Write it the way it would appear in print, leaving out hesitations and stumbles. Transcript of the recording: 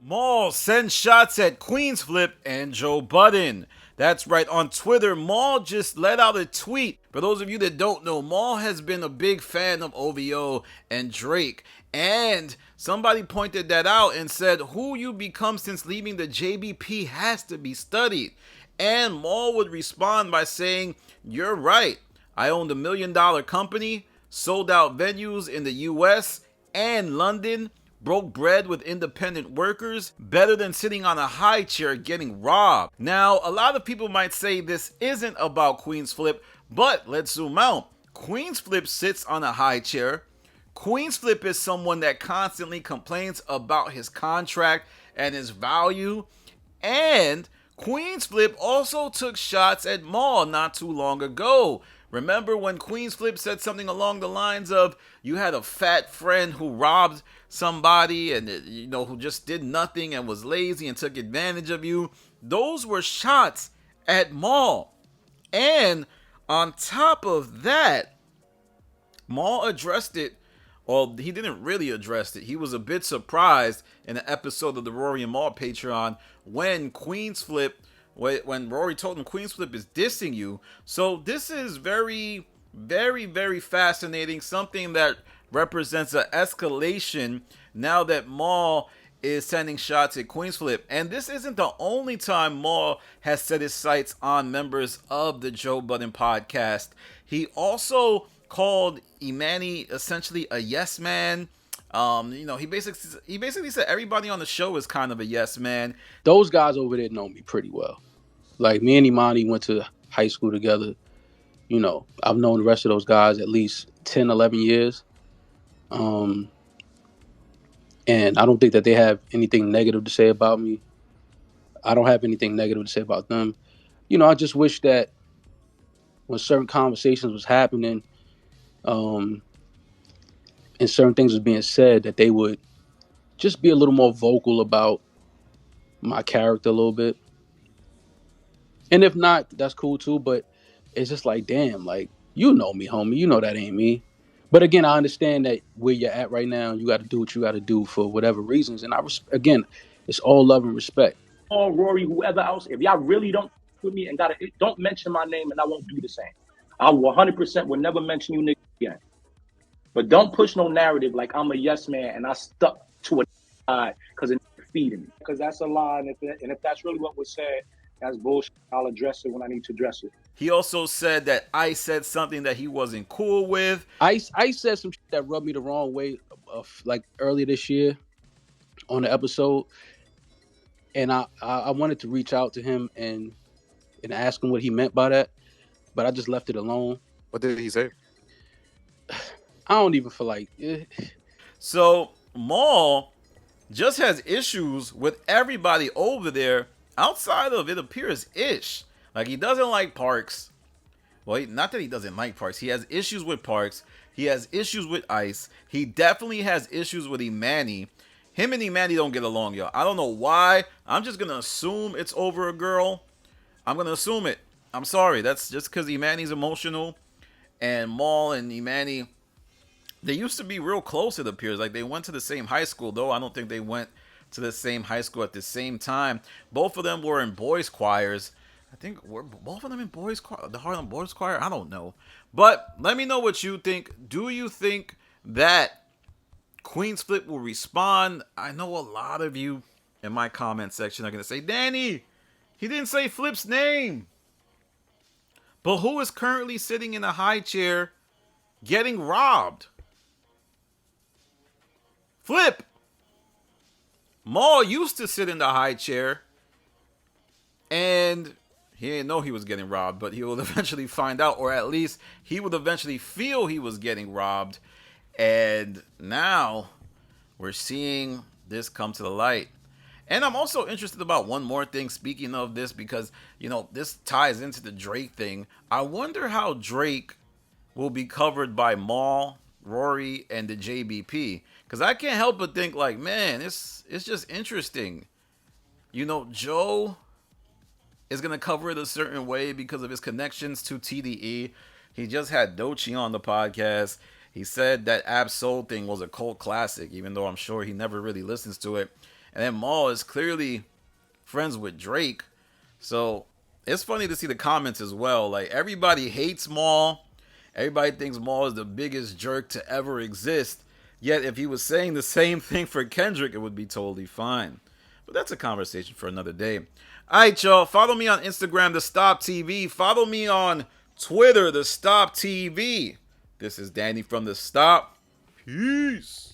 Maul sends shots at Queenzflip and Joe Budden. That's right, on Twitter, Maul just let out a tweet. For those of you that don't know, Maul has been a big fan of OVO and Drake. And somebody pointed that out and said, who you become since leaving the JBP has to be studied. And Maul would respond by saying, you're right. I owned $1 million company, sold out venues in the US and London, broke bread with independent workers, better than sitting on a high chair getting robbed. Now, a lot of people might say this isn't about Queenzflip, but let's zoom out. Queenzflip sits on a high chair. Queenzflip is someone that constantly complains about his contract and his value. And Queenzflip also took shots at Maul not too long ago. Remember when Queenzflip said something along the lines of, you had a fat friend who robbed somebody and, who just did nothing and was lazy and took advantage of you? Those were shots at Maul. And on top of that, Maul addressed it. Well, he didn't really address it. He was a bit surprised in an episode of the Rory and Maul Patreon when Rory told him Queenzflip is dissing you. So this is very, very, very fascinating. Something that represents an escalation now that Maul is sending shots at Queenzflip. And this isn't the only time Maul has set his sights on members of the Joe Budden Podcast. He also called Imani essentially a yes man. He basically said everybody on the show is kind of a yes man. Those guys over there know me pretty well. Like, me and Imani went to high school together. I've known the rest of those guys at least 10, 11 years. And I don't think that they have anything negative to say about me. I don't have anything negative to say about them. I just wish that when certain conversations was happening, and certain things was being said, that they would just be a little more vocal about my character a little bit. And if not, that's cool too. But it's just like, damn, like, you know me, homie. You know that ain't me. But again, I understand that where you're at right now, you got to do what you got to do for whatever reasons. And again, it's all love and respect. Or Rory, whoever else, if y'all really don't with me and don't mention my name, and I won't do the same. I will 100% will never mention you niggas again. But don't push no narrative like I'm a yes man and I stuck to a side because it's feeding me. Because that's a lie, and if that's really what was said, that's bullshit. I'll address it when I need to address it. He also said that Ice said something that he wasn't cool with. Ice said some shit that rubbed me the wrong way, like earlier this year on the episode, and I wanted to reach out to him and ask him what he meant by that, but I just left it alone. What did he say? I don't even feel like. So Maul just has issues with everybody over there outside of, it appears, Ish. Like, he doesn't like Parks. Well, not that he doesn't like Parks. He has issues with Parks. He has issues with Ice. He definitely has issues with Imani. Him and Imani don't get along, yo. I don't know why. I'm just going to assume it's over a girl. I'm going to assume it. I'm sorry. That's just because Imani's emotional. And Maul and Imani, they used to be real close, it appears. Like, they went to the same high school, though. I don't think they went to the same high school at the same time. Both of them were in boys' choirs. I think were both of them in boys' choir, the Harlem Boys Choir? I don't know. But let me know what you think. Do you think that Queenzflip will respond? I know a lot of you in my comment section are going to say, Danny, he didn't say Flip's name. But who is currently sitting in a high chair getting robbed? Flip. Maul used to sit in the high chair, and he didn't know he was getting robbed, but he will eventually find out, or at least he would eventually feel he was getting robbed. And now we're seeing this come to the light. And I'm also interested about one more thing, speaking of this, because, this ties into the Drake thing. I wonder how Drake will be covered by Maul, Rory, and the JBP. Because I can't help but think, like, man, it's just interesting. Joe is going to cover it a certain way because of his connections to TDE. He just had Doechii on the podcast. He said that Ab Soul thing was a cult classic, even though I'm sure he never really listens to it. And then Maul is clearly friends with Drake. So it's funny to see the comments as well. Like, everybody hates Maul. Everybody thinks Maul is the biggest jerk to ever exist. Yet if he was saying the same thing for Kendrick, it would be totally fine. But that's a conversation for another day. Alright, y'all. Follow me on Instagram, The Stop TV. Follow me on Twitter, The Stop TV. This is Danny from The Stop. Peace.